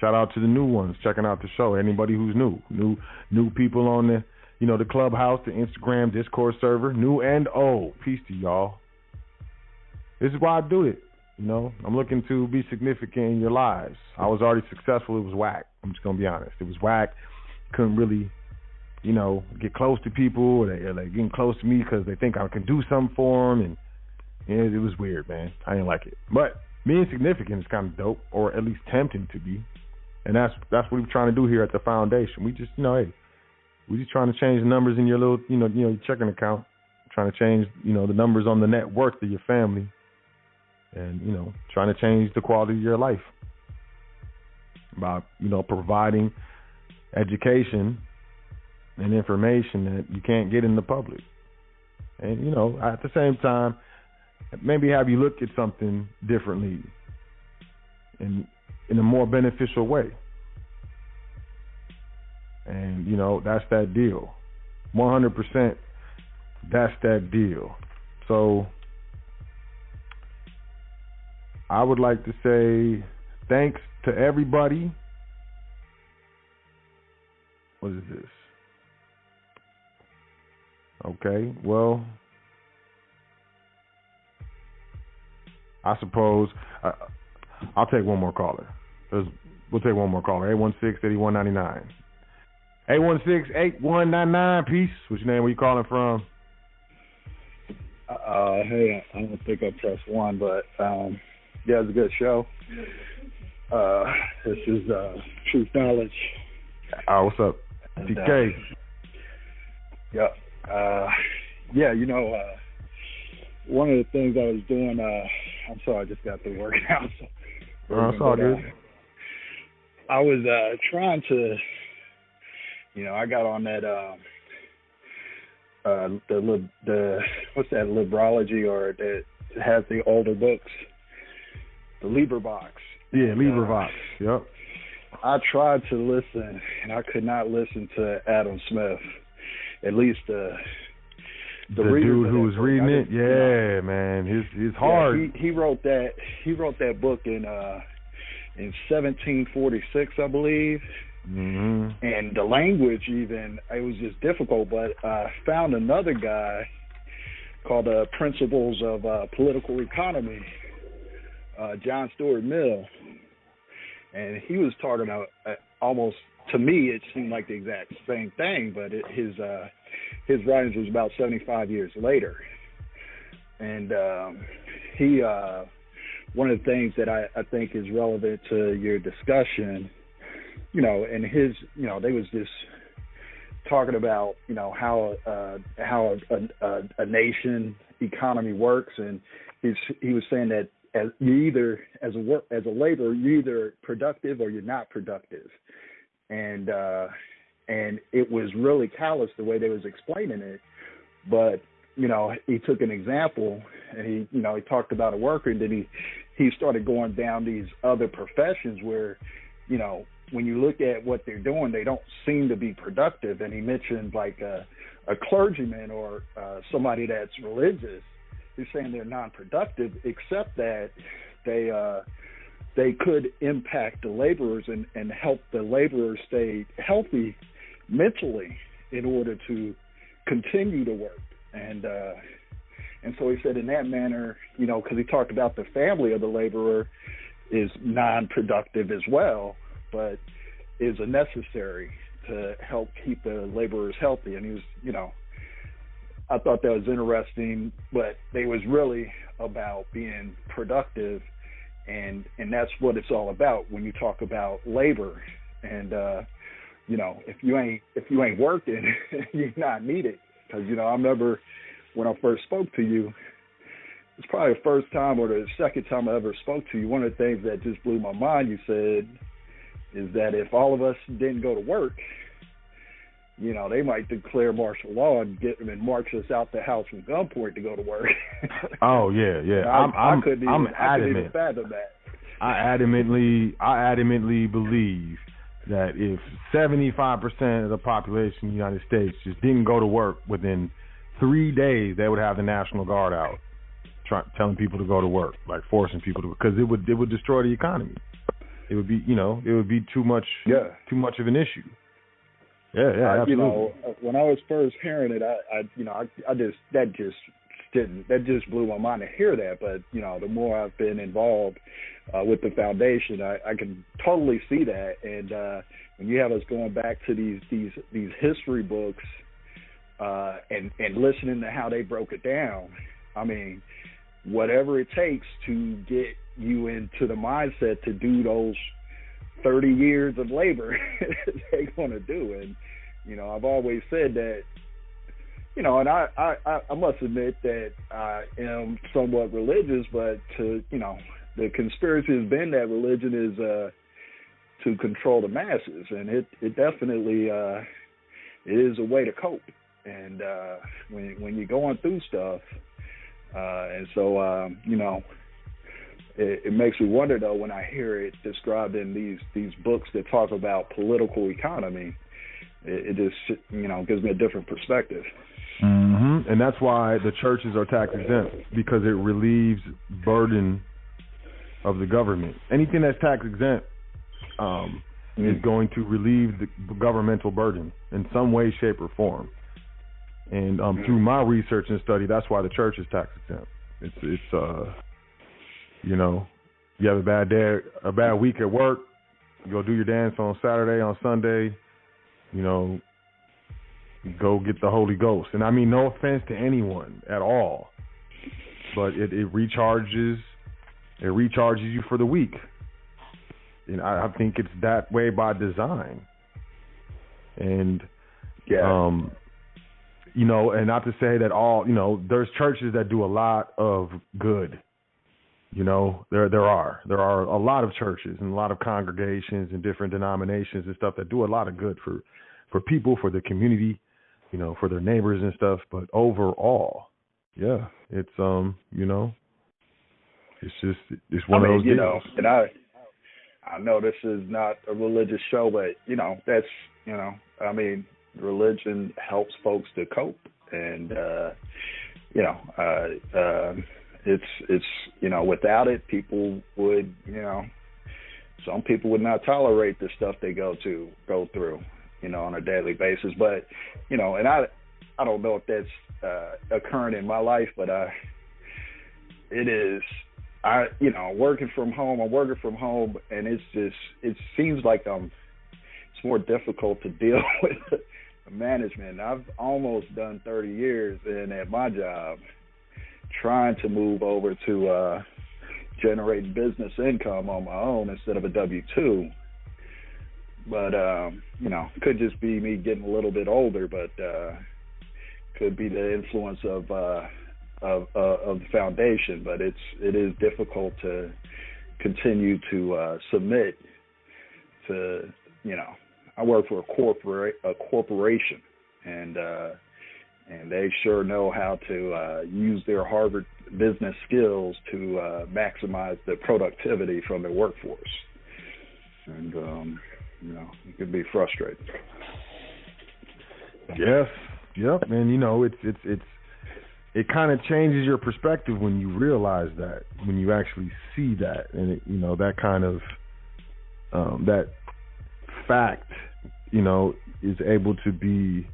Shout out to the new ones checking out the show. Anybody who's new people on the, you know, the Clubhouse, the Instagram, Discord server, new and old. Peace to y'all. This is why I do it. You know, I'm looking to be significant in your lives. I was already successful. It was whack. I'm just gonna be honest. It was whack. Couldn't really, you know, get close to people. They're like getting close to me because they think I can do something for them, and it was weird, man. I didn't like it. But being significant is kind of dope, or at least tempting to be. And that's what we're trying to do here at the foundation. We just, you know, hey, we're just trying to change the numbers in your little, you know, your checking account. Trying to change, you know, the numbers on the net worth of your family. And, you know, trying to change the quality of your life. About, you know, providing education and information that you can't get in the public. And, you know, at the same time, maybe have you look at something differently in a more beneficial way. And, you know, that's that deal. 100%, that's that deal. So I would like to say thanks to everybody. What is this? Okay, well, I suppose I'll take one more caller. We'll take one more caller. 816-8199. 816-8199. Peace. What's your name? Where you calling from? Hey, I don't think I pressed one, but yeah, it's a good show. This is Truth Knowledge. What's up? TK. Yep. Yeah, you know, one of the things I was doing, I'm sorry, I just got through working out. So it's all good. I was trying to, you know, I got on that, the what's that, Librology, or that has the older books, the LibreBox. Yeah, LibreBox. Yep. I tried to listen, and I could not listen to Adam Smith. At least the dude who was reading it. Yeah, man, it's hard. Yeah, he wrote that book in in 1746, I believe. Mm-hmm. And the language even, it was just difficult, but I found another guy called Principles of Political Economy, John Stuart Mill. And he was talking about almost, to me, it seemed like the exact same thing, but his writings was about 75 years later. And he, one of the things that I think is relevant to your discussion, and his, they was just talking about, how a nation economy works, and he was saying that as a laborer, you're either productive or you're not productive, and it was really callous the way they was explaining it, but he took an example, and he talked about a worker, and then he started going down these other professions where, when you look at what they're doing, they don't seem to be productive. And he mentioned like a clergyman or somebody that's religious. He's saying they're non-productive, except that they could impact the laborers and help the laborers stay healthy mentally in order to continue to work. And so he said in that manner, because he talked about the family of the laborer is non-productive as well, but is a necessary to help keep the laborers healthy. And he was, I thought that was interesting, but they was really about being productive, and that's what it's all about when you talk about labor. And if you ain't working, you're not needed. Because I remember when I first spoke to you, it's probably the first time or the second time I ever spoke to you. One of the things that just blew my mind, you said, is that if all of us didn't go to work, they might declare martial law and march us out the house from gunpoint to go to work. Oh yeah. I couldn't even fathom that. I adamantly believe that if 75% of the population of the United States just didn't go to work within 3 days, they would have the National Guard out, telling people to go to work, like forcing people to, because it would destroy the economy. It would be, it would be too much of an issue. Yeah, absolutely. When I was first hearing it, that just blew my mind to hear that. But the more I've been involved with the foundation, I can totally see that. And when you have us going back to these history books and listening to how they broke it down, I mean, whatever it takes to get you into the mindset to do those 30 years of labor, they're going to do. And, I've always said that, and I must admit that I am somewhat religious, but the conspiracy has been that religion is to control the masses, and it definitely it is a way to cope. And when you're going through stuff, and so it makes me wonder though when I hear it described in these books that talk about political economy. It just gives me a different perspective. Mm-hmm. And that's why the churches are tax exempt, because it relieves burden of the government. Anything that's tax exempt is going to relieve the governmental burden in some way, shape, or form. And through my research and study, that's why the church is tax exempt. It's you have a bad day, a bad week at work, you go do your dance on Saturday, on Sunday, go get the Holy Ghost. And I mean, no offense to anyone at all, but it recharges you for the week. And I think it's that way by design. And and not to say that all, there's churches that do a lot of good. There are a lot of churches and a lot of congregations and different denominations and stuff that do a lot of good for people, for the community, for their neighbors and stuff. But overall, it's it's one of those deals. And I know this is not a religious show, but that's I mean, religion helps folks to cope, and it's without it, people would some people would not tolerate the stuff they go through, on a daily basis. But, and I don't know if that's occurring in my life, but it is. I'm working from home, and it seems like it's more difficult to deal with management. I've almost done 30 years in at my job, trying to move over to generate business income on my own instead of a W-2. But could just be me getting a little bit older, but could be the influence of the foundation. But it is difficult to continue to submit to. I work for a corporation, and they sure know how to use their Harvard business skills to maximize the productivity from their workforce. And it can be frustrating. Yes, yep, and it kind of changes your perspective when you realize that, when you actually see that, and that kind of that fact, is able to be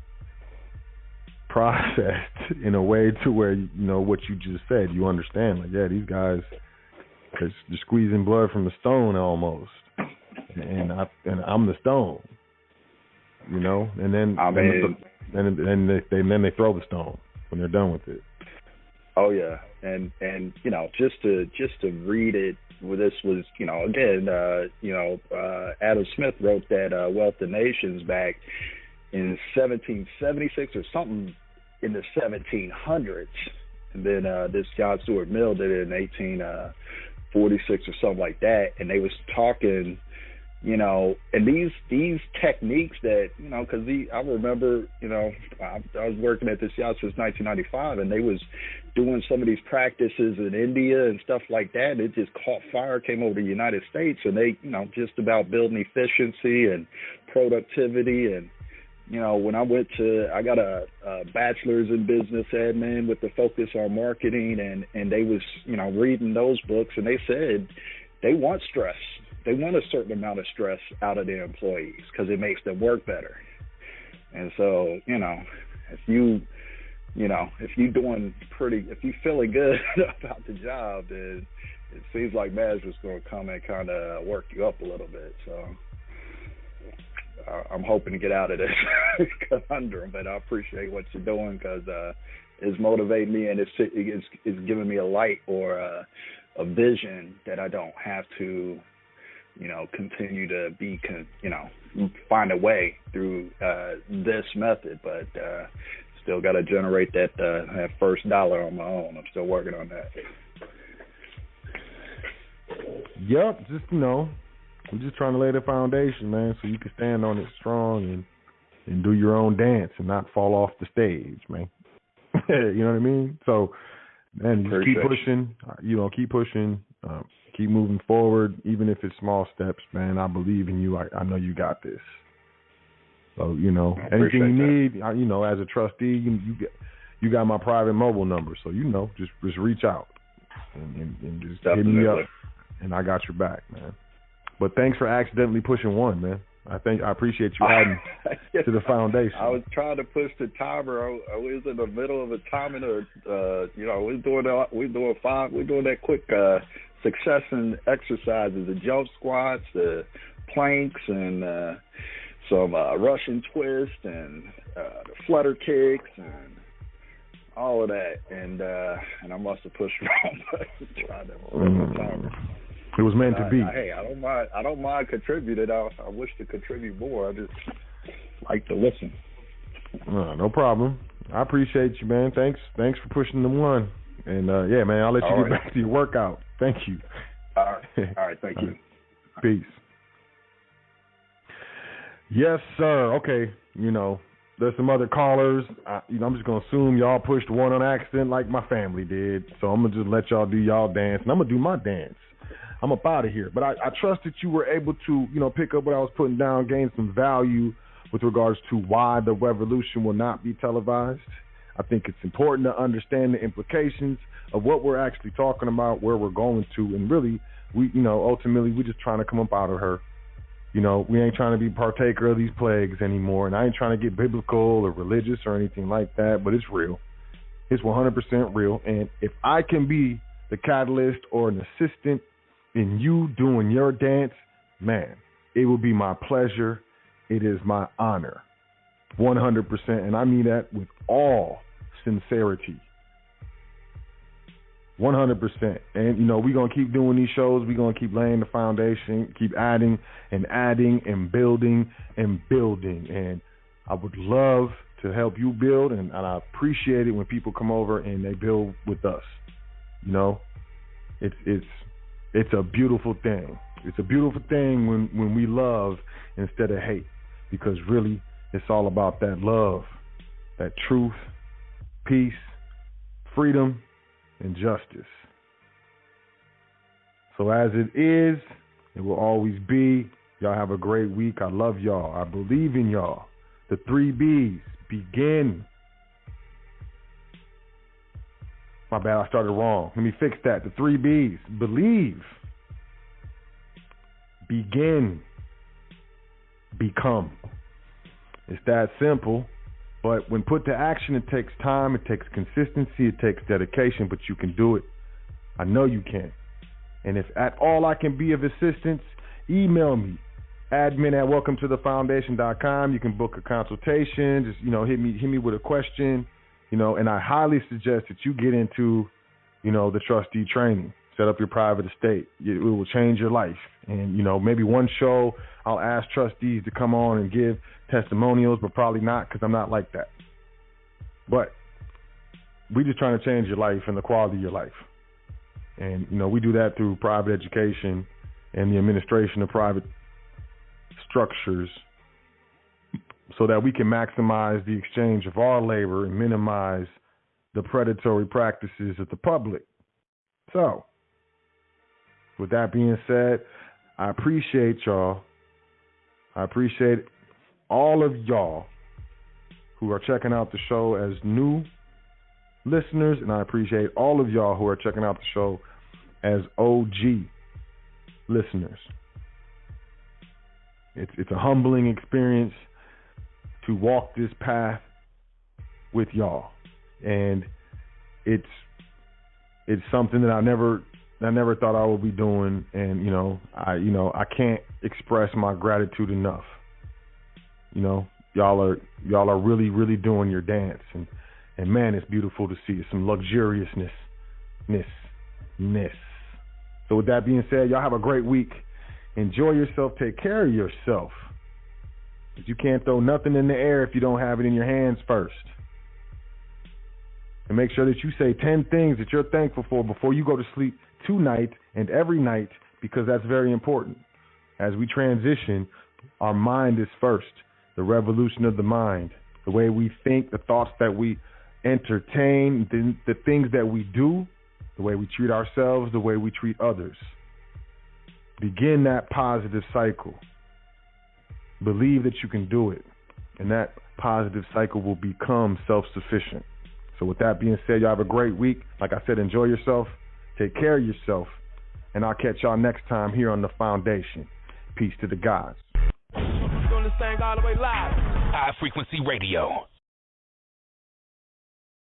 processed in a way to where what you just said, you understand, like, yeah, these guys are squeezing blood from the stone almost, and I'm the stone, and then they throw the stone when they're done with it. Oh yeah, and just to read it. Well, this was, again, Adam Smith wrote that Wealth of Nations back in 1776 or something in the 1700s, and then this John Stuart Mill did it in 1846 or something like that, and they was talking, and these techniques that, because I remember, I was working at this yacht since 1995, and they was doing some of these practices in India and stuff like that, and it just caught fire, came over to the United States, and they, just about building efficiency and productivity. And, when I got a bachelor's in business admin with the focus on marketing, and they was, reading those books, and they said they want stress. They want a certain amount of stress out of their employees because it makes them work better. And so, if you feeling good about the job, then it seems like management's going to come and kind of work you up a little bit. So I'm hoping to get out of this conundrum, but I appreciate what you're doing because it's motivating me, and it's giving me a light or a vision that I don't have to continue to be, find a way through this method, but still got to generate that first dollar on my own. I'm still working on that. Yep, just we're just trying to lay the foundation, man, so you can stand on it strong and do your own dance and not fall off the stage, man. You know what I mean? So, man, just keep pushing. Keep pushing. Keep moving forward, even if it's small steps, man. I believe in you. I know you got this. So, anything you need, as a trustee, you got my private mobile number. So, just reach out and just hit me up, and I got your back, man. But thanks for accidentally pushing one, man. I appreciate you adding to the foundation. I was trying to push the timer. I was in the middle of a timing, we're doing that quick succession exercises, the jump squats, the planks, and some Russian twist, and the flutter kicks, and all of that. And I must have pushed wrong. Trying to timer. It was meant to be. Hey, I don't mind contributing. I wish to contribute more. I just like to listen. No problem. I appreciate you, man. Thanks for pushing the one. And yeah, man, I'll let you get back to your workout. Thank you. All right. Thank you. Peace. Yes, sir. Okay. There's some other callers. I'm just gonna assume y'all pushed one on accident like my family did. So I'm gonna just let y'all do y'all dance, and I'm gonna do my dance. I'm up out of here. But I trust that you were able to, pick up what I was putting down, gain some value with regards to why the revolution will not be televised. I think it's important to understand the implications of what we're actually talking about, where we're going to, and really we, ultimately we're just trying to come up out of her. We ain't trying to be partaker of these plagues anymore, and I ain't trying to get biblical or religious or anything like that, but it's real. It's 100% real, and if I can be the catalyst or an assistant in you doing your dance, man, it will be my pleasure. It is my honor, 100%, and I mean that with all sincerity. 100%. And, we're going to keep doing these shows. We're going to keep laying the foundation, keep adding and building and building. And I would love to help you build, and I appreciate it when people come over and they build with us. It's a beautiful thing. It's a beautiful thing when we love instead of hate, because really it's all about that love, that truth, peace, freedom, and justice. So as it is, it will always be. Y'all have a great week. I love y'all. I believe in y'all. The 3 B's. Begin. My bad, I started wrong. Let me fix that. The 3 B's. Believe. Begin. Become. It's that simple. But when put to action, it takes time, it takes consistency, it takes dedication, but you can do it. I know you can. And if at all I can be of assistance, email me, admin@welcometothefoundation.com. You can book a consultation. Just, hit me with a question, and I highly suggest that you get into, the trustee training. Set up your private estate. It will change your life. And, maybe one show I'll ask trustees to come on and give testimonials, but probably not, because I'm not like that. But we're just trying to change your life and the quality of your life. And, we do that through private education and the administration of private structures so that we can maximize the exchange of our labor and minimize the predatory practices of the public. So, with that being said, I appreciate y'all. I appreciate all of y'all who are checking out the show as new listeners, and I appreciate all of y'all who are checking out the show as OG listeners. It's a humbling experience to walk this path with y'all, and it's something that I never thought I would be doing, and I can't express my gratitude enough. Y'all are really, really doing your dance, and man, it's beautiful to see. It's some luxuriousness. So with that being said, y'all have a great week. Enjoy yourself. Take care of yourself. Because you can't throw nothing in the air if you don't have it in your hands first. And make sure that you say 10 things that you're thankful for before you go to sleep tonight and every night, because that's very important. As we transition, our mind is first. The revolution of the mind. The way we think, the thoughts that we entertain, the things that we do, the way we treat ourselves, the way we treat others. Begin that positive cycle. Believe that you can do it, and that positive cycle will become self-sufficient. So with that being said, y'all have a great week. Like I said, enjoy yourself. Take care of yourself. And I'll catch y'all next time here on The Foundation. Peace to the gods. Doing this thing all the way live. High Frequency Radio.